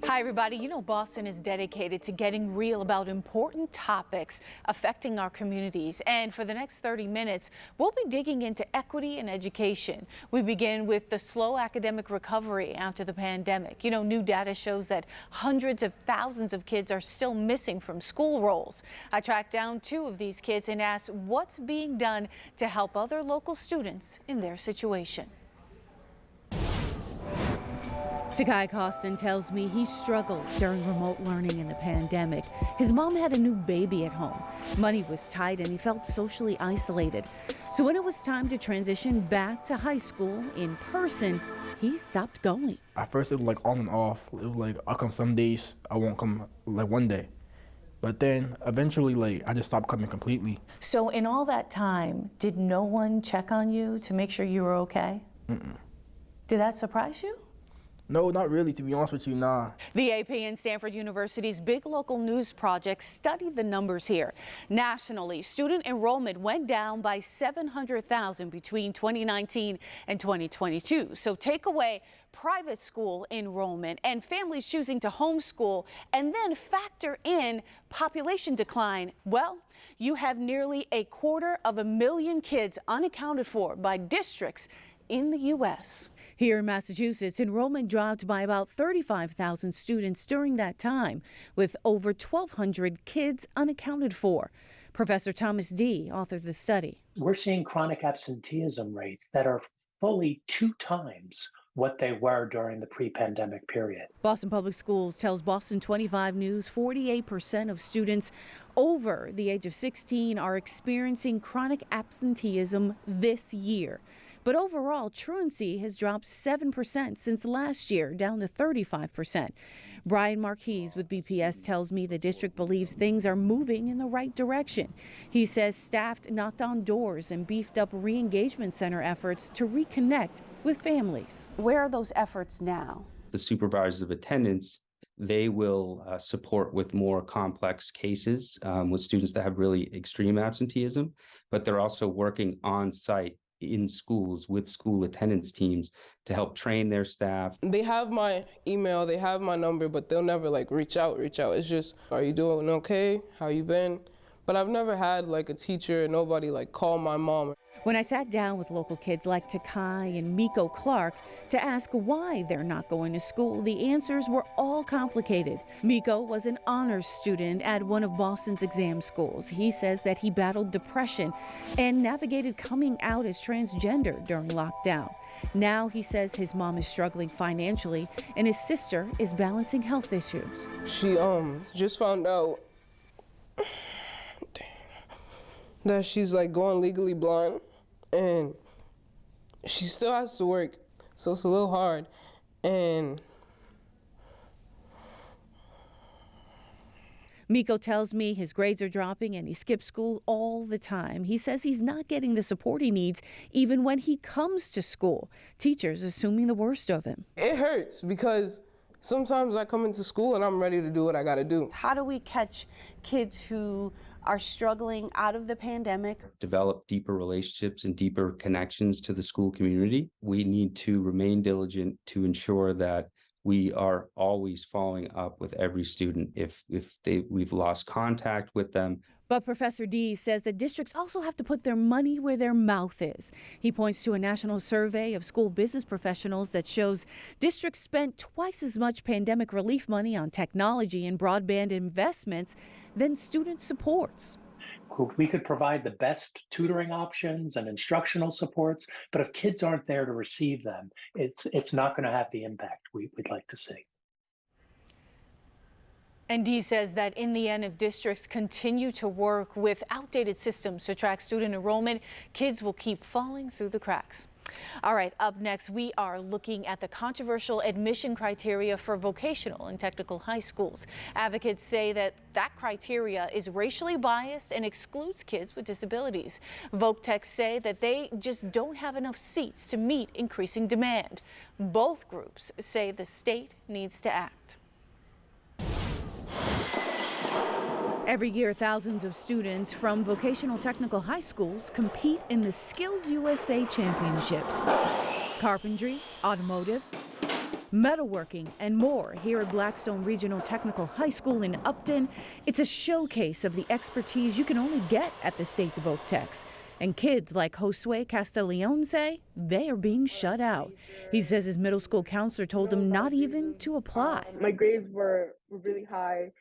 Hi, everybody. You know, Boston is dedicated to getting real about important topics affecting our communities. And for the next 30 minutes, we'll be digging into equity and education. We begin with the slow academic recovery after the pandemic. You know, new data shows that hundreds of thousands of kids are still missing from school rolls. I tracked down 2 of these kids and asked what's being done to help other local students in their situation. Takai Costin tells me he struggled during remote learning in the pandemic. His mom had a new baby at home. Money was tight and he felt socially isolated. So when it was time to transition back to high school in person, he stopped going. At first it was like on and off. It was like I'll come some days, I won't come like one day. But then eventually I just stopped coming completely. So in all that time, did no one check on you to make sure you were okay? Mm-mm. Did that surprise you? No, not really, to be honest with you, nah. The AP and Stanford University's big local news project studied the numbers here. Nationally, student enrollment went down by 700,000 between 2019 and 2022. So take away private school enrollment and families choosing to homeschool and then factor in population decline. Well, you have nearly 250,000 kids unaccounted for by districts in the U.S. Here in Massachusetts, enrollment dropped by about 35,000 students during that time, with over 1,200 kids unaccounted for. Professor Thomas D. authored the study. We're seeing chronic absenteeism rates that are fully 2 times what they were during the pre-pandemic period. Boston Public Schools tells Boston 25 News 48% of students over the age of 16 are experiencing chronic absenteeism this year. But overall, truancy has dropped 7% since last year, down to 35%. Brian Marquis with BPS tells me the district believes things are moving in the right direction. He says staff knocked on doors and beefed up re-engagement center efforts to reconnect with families. Where are those efforts now? The supervisors of attendance, they will support with more complex cases with students that have really extreme absenteeism, but they're also working on site in schools with school attendance teams to help train their staff. They have my email, they have my number, but they'll never reach out. It's just, are you doing okay? How you been? But I've never had a teacher, nobody call my mom. When I sat down with local kids like Takai and Miko Clark to ask why they're not going to school, the answers were all complicated. Miko was an honors student at one of Boston's exam schools. He says that he battled depression and navigated coming out as transgender during lockdown. Now he says his mom is struggling financially and his sister is balancing health issues. She just found out that she's going legally blind, and she still has to work, so it's a little hard. And Miko tells me his grades are dropping and he skips school all the time. He says he's not getting the support he needs even when he comes to school. Teachers assuming the worst of him. It hurts because sometimes I come into school and I'm ready to do what I gotta do. How do we catch kids who are struggling out of the pandemic? Develop deeper relationships and deeper connections to the school community. We need to remain diligent to ensure that we are always following up with every student if we've lost contact with them. But Professor D says that districts also have to put their money where their mouth is. He points to a national survey of school business professionals that shows districts spent twice as much pandemic relief money on technology and broadband investments than student supports. We could provide the best tutoring options and instructional supports, but if kids aren't there to receive them, it's not going to have the impact we'd like to see. And Dee says that in the end, if districts continue to work with outdated systems to track student enrollment, kids will keep falling through the cracks. All right, up next, we are looking at the controversial admission criteria for vocational and technical high schools. Advocates say that criteria is racially biased and excludes kids with disabilities. VocaTechs say that they just don't have enough seats to meet increasing demand. Both groups say the state needs to act. Every year, thousands of students from vocational technical high schools compete in the Skills USA Championships. Carpentry, automotive, metalworking, and more here at Blackstone Regional Technical High School in Upton. It's a showcase of the expertise you can only get at the state's Voc-Techs. And kids like Josue Castellion say they are being shut out. He says his middle school counselor told him not even to apply. My grades were really high.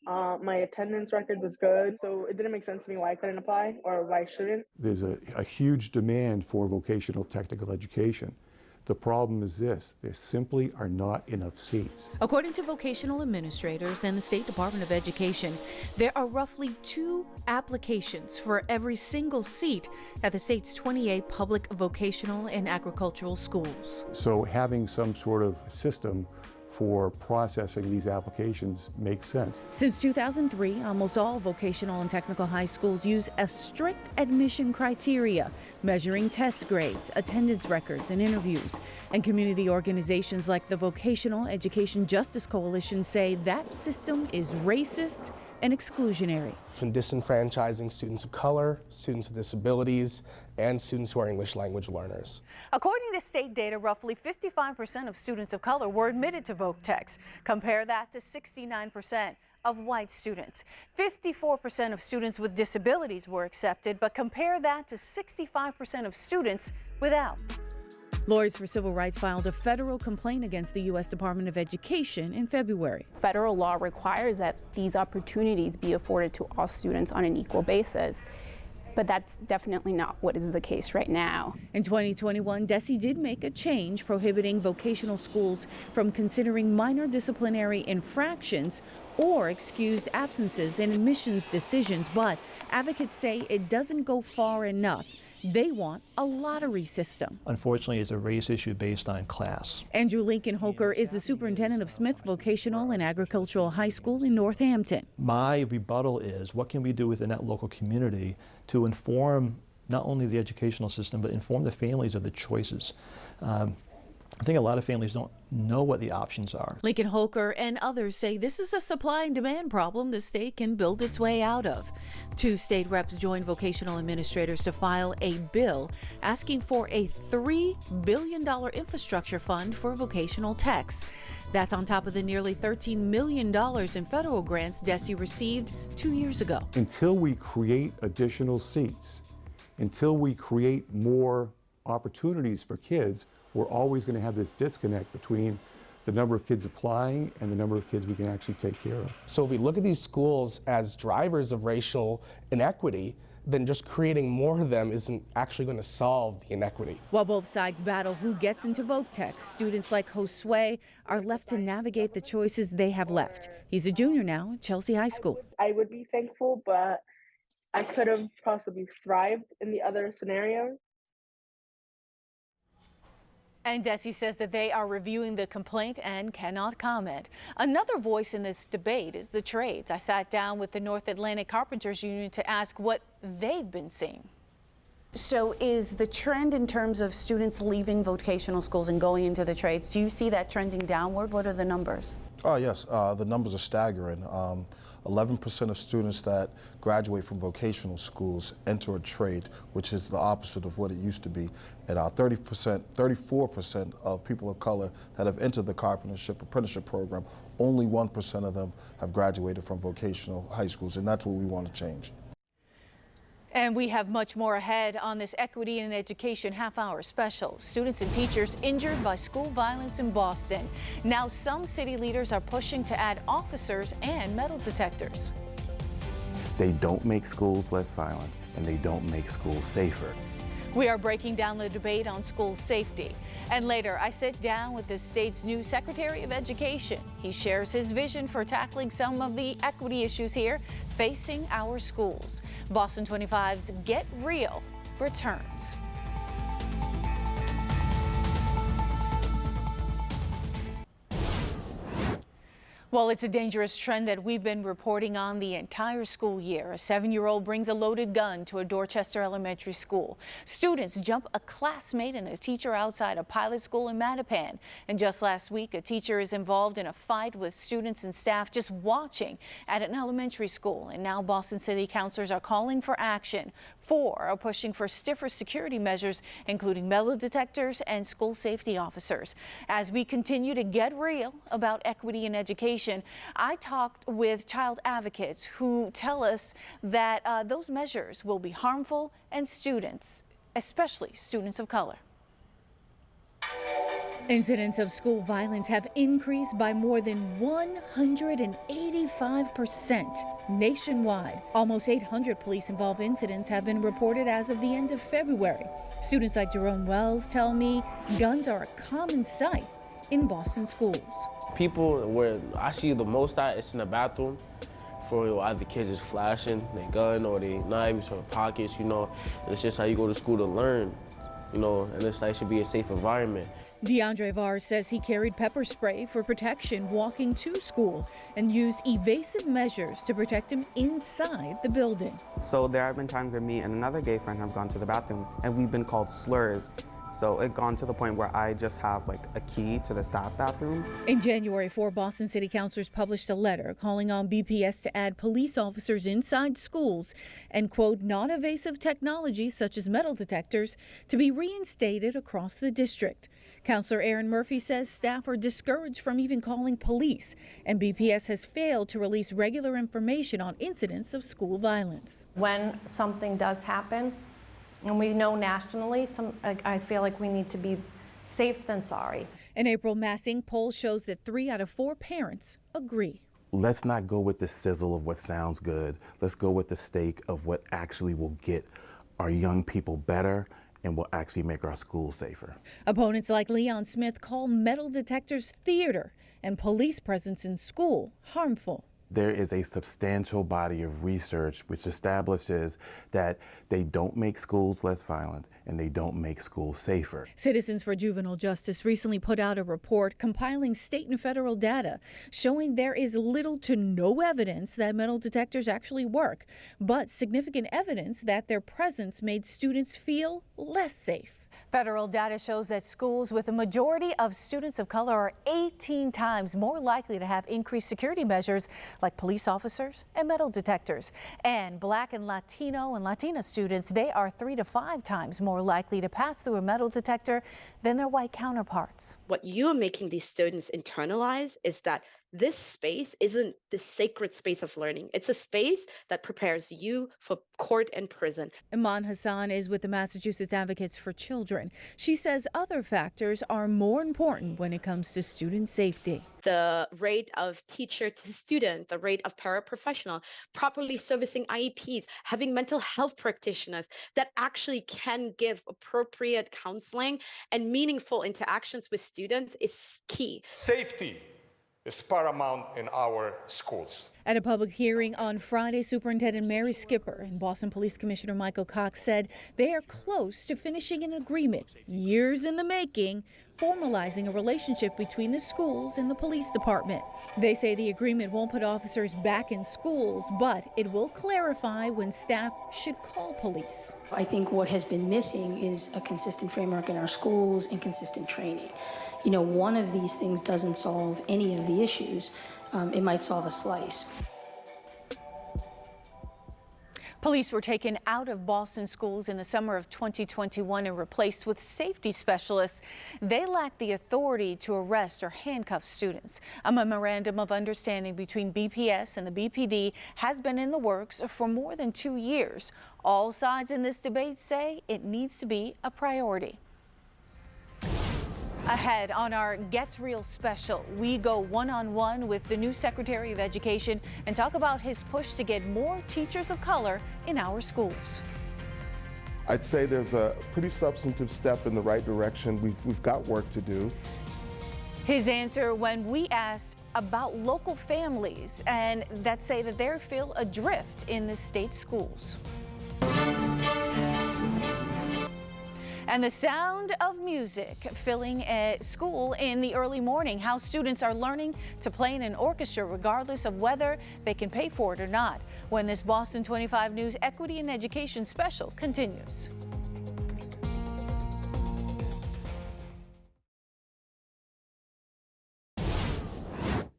My attendance record was good, so it didn't make sense to me why I couldn't apply or why I shouldn't. There's a huge demand for vocational technical education. The problem is this: there simply are not enough seats. According to vocational administrators and the State Department of Education, there are roughly 2 applications for every single seat at the state's 28 public vocational and agricultural schools. So having some sort of system for processing these applications makes sense. Since 2003, almost all vocational and technical high schools use a strict admission criteria, measuring test grades, attendance records, and interviews. And community organizations like the Vocational Education Justice Coalition say that system is racist and exclusionary. It's been disenfranchising students of color, students with disabilities, and students who are English language learners. According to state data, roughly 55% of students of color were admitted to Voc-Techs. Compare that to 69% of white students. 54% of students with disabilities were accepted, but compare that to 65% of students without. Lawyers for Civil Rights filed a federal complaint against the U.S. Department of Education in February. Federal law requires that these opportunities be afforded to all students on an equal basis, but that's definitely not what is the case right now. In 2021, DESE did make a change prohibiting vocational schools from considering minor disciplinary infractions or excused absences in admissions decisions, but advocates say it doesn't go far enough. They want a lottery system. Unfortunately, it's a race issue based on class. Andrew Lincoln Hoker is the superintendent of Smith Vocational and Agricultural High School in Northampton. My rebuttal is, what can we do within that local community to inform not only the educational system, but inform the families of the choices? I think a lot of families don't know what the options are. Lincoln Hoker and others say this is a supply and demand problem the state can build its way out of. 2 state reps joined vocational administrators to file a bill asking for a $3 billion infrastructure fund for vocational techs. That's on top of the nearly $13 million in federal grants DESE received 2 years ago. Until we create additional seats, until we create more opportunities for kids, we're always going to have this disconnect between the number of kids applying and the number of kids we can actually take care of. So if we look at these schools as drivers of racial inequity, then just creating more of them isn't actually going to solve the inequity. While both sides battle who gets into Voc-Techs, students like Josue are left to navigate the choices they have left. He's a junior now at Chelsea High School. I would be thankful, but I could have possibly thrived in the other scenario. And DESE says that they are reviewing the complaint and cannot comment. Another voice in this debate is the trades. I sat down with the North Atlantic Carpenters Union to ask what they've been seeing. So is the trend in terms of students leaving vocational schools and going into the trades, do you see that trending downward? What are the numbers? Oh, yes. The numbers are staggering. 11% of students that graduate from vocational schools enter a trade, which is the opposite of what it used to be. And 34% of people of color that have entered the carpentership apprenticeship program, only 1% of them have graduated from vocational high schools, and that's what we want to change. And we have much more ahead on this Equity in Education half-hour special. Students and teachers injured by school violence in Boston. Now some city leaders are pushing to add officers and metal detectors. They don't make schools less violent, and they don't make schools safer. We are breaking down the debate on school safety. And later, I sit down with the state's new Secretary of Education. He shares his vision for tackling some of the equity issues here facing our schools. Boston 25's Get Real returns. Well, it's a dangerous trend that we've been reporting on the entire school year. A 7-year-old brings a loaded gun to a Dorchester elementary school. Students jump a classmate and a teacher outside a pilot school in Mattapan. And just last week, a teacher is involved in a fight with students and staff just watching at an elementary school. And now Boston City councilors are calling for action. 4 are pushing for stiffer security measures, including metal detectors and school safety officers. As we continue to get real about equity in education, I talked with child advocates who tell us that those measures will be harmful and students, especially students of color. Incidents of school violence have increased by more than 185% nationwide. Almost 800 police-involved incidents have been reported as of the end of February. Students like Jerome Wells tell me guns are a common sight in Boston schools. People where I see the most at is in the bathroom, for either kids just flashing their gun or their knives or pockets, you know. And it's just how you go to school to learn. You know, and this like should be a safe environment. DeAndre Varr says he carried pepper spray for protection walking to school and used evasive measures to protect him inside the building. So there have been times where me and another gay friend have gone to the bathroom and we've been called slurs. So it gone to the point where I just have like a key to the staff bathroom. In January, 4 Boston City councilors published a letter calling on BPS to add police officers inside schools and, quote, non-evasive technology such as metal detectors to be reinstated across the district. Counselor Aaron Murphy says staff are discouraged from even calling police, and BPS has failed to release regular information on incidents of school violence. When something does happen, and we know nationally, I feel like we need to be safe than sorry. An April Massing poll shows that 3 out of 4 parents agree. Let's not go with the sizzle of what sounds good. Let's go with the stake of what actually will get our young people better and will actually make our schools safer. Opponents like Leon Smith call metal detectors theater and police presence in school harmful. There is a substantial body of research which establishes that they don't make schools less violent and they don't make schools safer. Citizens for Juvenile Justice recently put out a report compiling state and federal data showing there is little to no evidence that metal detectors actually work, but significant evidence that their presence made students feel less safe. Federal data shows that schools with a majority of students of color are 18 times more likely to have increased security measures like police officers and metal detectors. And Black and Latino and Latina students, they are 3 to 5 times more likely to pass through a metal detector than their white counterparts. What you are making these students internalize is that this space isn't the sacred space of learning. It's a space that prepares you for court and prison. Iman Hassan is with the Massachusetts Advocates for Children. She says other factors are more important when it comes to student safety. The rate of teacher to student, the rate of paraprofessional, properly servicing IEPs, having mental health practitioners that actually can give appropriate counseling and meaningful interactions with students is key. Safety is paramount in our schools. At a public hearing on Friday, Superintendent Mary Skipper and Boston Police Commissioner Michael Cox said they are close to finishing an agreement, years in the making, formalizing a relationship between the schools and the police department. They say the agreement won't put officers back in schools, but it will clarify when staff should call police. I think what has been missing is a consistent framework in our schools and consistent training. You know, one of these things doesn't solve any of the issues. It might solve a slice. Police were taken out of Boston schools in the summer of 2021 and replaced with safety specialists. They lack the authority to arrest or handcuff students. A memorandum of understanding between BPS and the BPD has been in the works for more than 2 years. All sides in this debate say it needs to be a priority. Ahead on our Gets Real special, we go one-on-one with the new Secretary of Education and talk about his push to get more teachers of color in our schools. I'd say there's a pretty substantive step in the right direction. We've got work to do. His answer when we asked about local families and that say that they feel adrift in the state schools. And the sound of music filling a school in the early morning. How students are learning to play in an orchestra regardless of whether they can pay for it or not. When this Boston 25 News Equity and Education special continues.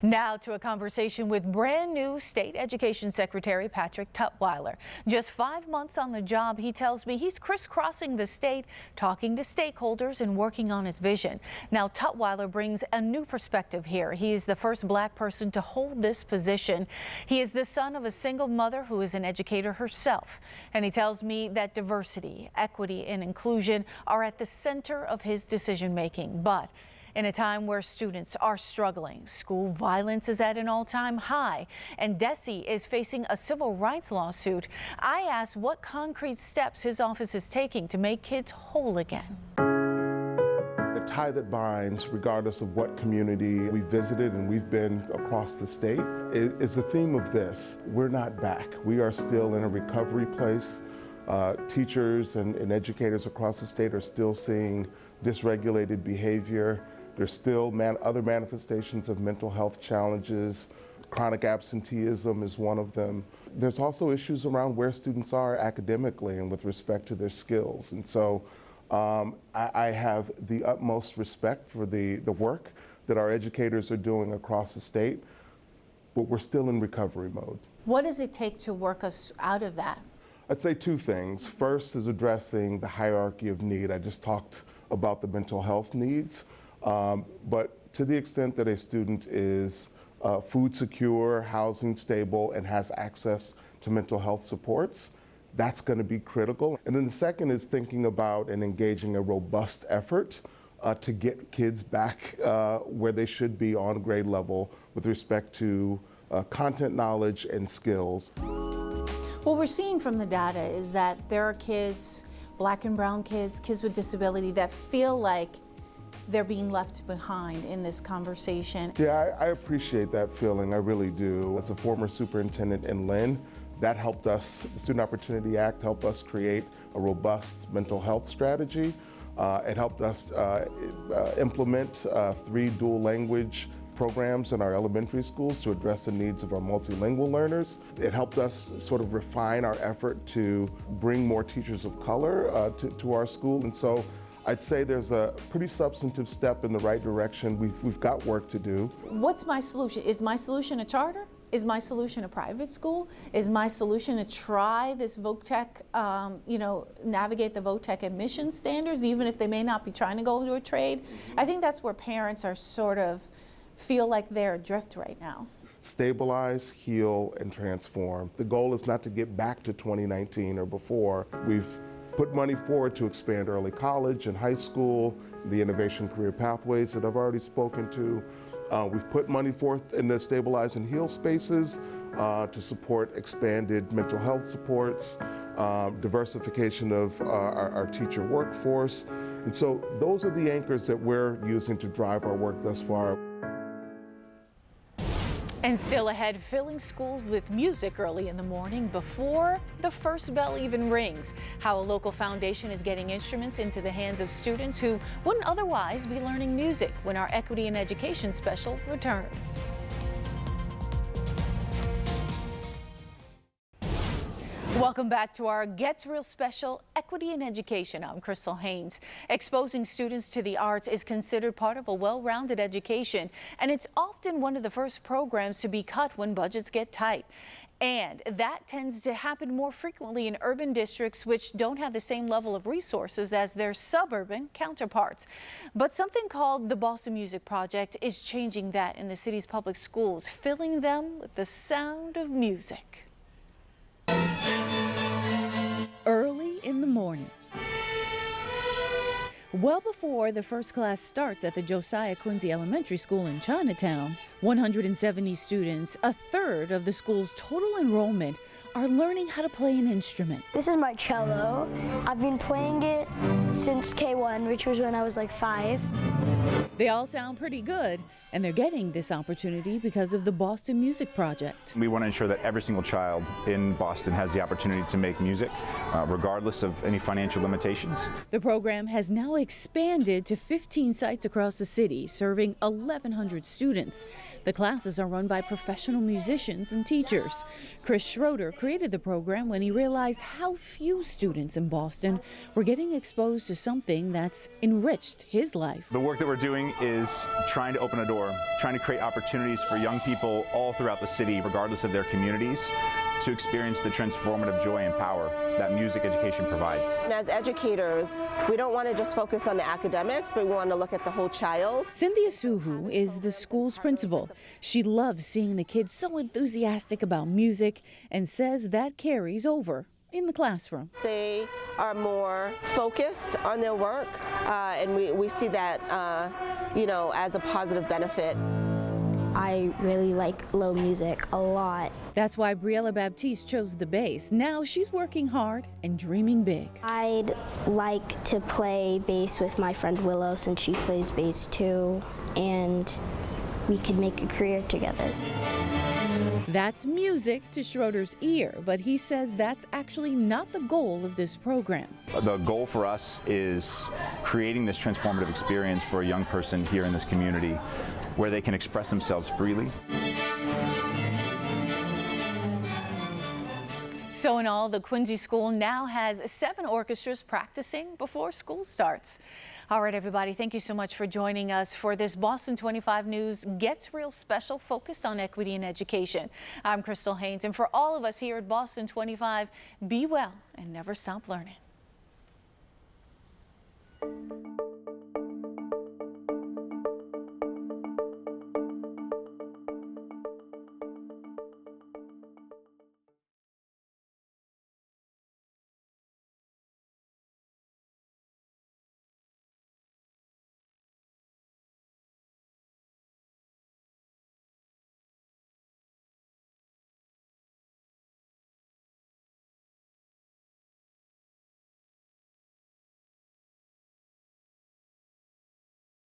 Now to a conversation with brand new State Education Secretary Patrick Tutwiler. Just 5 months on the job, he tells me he's crisscrossing the state, talking to stakeholders and working on his vision. Now Tutwiler brings a new perspective here. He is the first Black person to hold this position. He is the son of a single mother who is an educator herself. And he tells me that diversity, equity, and inclusion are at the center of his decision making. But in a time where students are struggling, school violence is at an all-time high, and Desi is facing a civil rights lawsuit, I asked what concrete steps his office is taking to make kids whole again. The tie that binds, regardless of what community we visited, and we've been across the state, is the theme of this. We're not back. We are still in a recovery place. Teachers and educators across the state are still seeing dysregulated behavior. There's still other manifestations of mental health challenges. Chronic absenteeism is one of them. There's also issues around where students are academically and with respect to their skills. And so I have the utmost respect for the work that our educators are doing across the state, but we're still in recovery mode. What does it take to work us out of that? I'd say two things. First is addressing the hierarchy of need. I just talked about the mental health needs, but to the extent that a student is food secure, housing stable, and has access to mental health supports, that's going to be critical. And then the second is thinking about and engaging a robust effort to get kids back where they should be on grade level with respect to content knowledge and skills. What we're seeing from the data is that there are kids, Black and brown kids, kids with disability, that feel like they're being left behind in this conversation. Yeah, I appreciate that feeling, I really do. As a former superintendent in Lynn, that helped us, the Student Opportunity Act helped us create a robust mental health strategy. It helped us implement 3 dual language programs in our elementary schools to address the needs of our multilingual learners. It helped us sort of refine our effort to bring more teachers of color to our school. And so I'd say there's a pretty substantive step in the right direction. We've got work to do. What's my solution? Is my solution a charter? Is my solution a private school? Is my solution to try this VOTEC, navigate the VOTEC admission standards, even if they may not be trying to go to a trade? I think that's where parents are sort of feel like they're adrift right now. Stabilize, heal, and transform. The goal is not to get back to 2019 or before. We've put money forward to expand early college and high school, the innovation career pathways that I've already spoken to. We've put money forth in the stabilize and heal spaces to support expanded mental health supports, diversification of our teacher workforce. And so those are the anchors that we're using to drive our work thus far. And still ahead, filling schools with music early in the morning before the first bell even rings. How a local foundation is getting instruments into the hands of students who wouldn't otherwise be learning music when our Equity and Education special returns. Welcome back to our Gets Real special, Equity in Education. I'm Crystal Haynes. Exposing students to the arts is considered part of a well-rounded education, and it's often one of the first programs to be cut when budgets get tight. And that tends to happen more frequently in urban districts which don't have the same level of resources as their suburban counterparts. But something called the Boston Music Project is changing that in the city's public schools, filling them with the sound of music. Early in the morning, well before the first class starts at the Josiah Quincy Elementary School in Chinatown, 170 students, a third of the school's total enrollment, are learning how to play an instrument. This is my cello. I've been playing it since K1, which was when I was like 5. They all sound pretty good, and they're getting this opportunity because of the Boston Music Project. We want to ensure that every single child in Boston has the opportunity to make music, regardless of any financial limitations. The program has now expanded to 15 sites across the city, serving 1,100 students. The classes are run by professional musicians and teachers. Chris Schroeder created the program when he realized how few students in Boston were getting exposed to something that's enriched his life. The work that we're doing is trying to open a door, trying to create opportunities for young people all throughout the city, regardless of their communities, to experience the transformative joy and power that music education provides. And as educators, we don't want to just focus on the academics, but we want to look at the whole child. Cynthia Suhu is the school's principal. She loves seeing the kids so enthusiastic about music and says that carries over in the classroom. They are more focused on their work, and we see that, as a positive benefit. I really like low music a lot. That's why Briella Baptiste chose the bass. Now she's working hard and dreaming big. I'd like to play bass with my friend Willow since she plays bass too, and we could make a career together. That's music to Schroeder's ear, but he says that's actually not the goal of this program. The goal for us is creating this transformative experience for a young person here in this community where they can express themselves freely. So in all, the Quincy School now has 7 orchestras practicing before school starts. All right, everybody, thank you so much for joining us for this Boston 25 News Gets Real special focused on equity in education. I'm Crystal Haynes, and for all of us here at Boston 25, be well and never stop learning.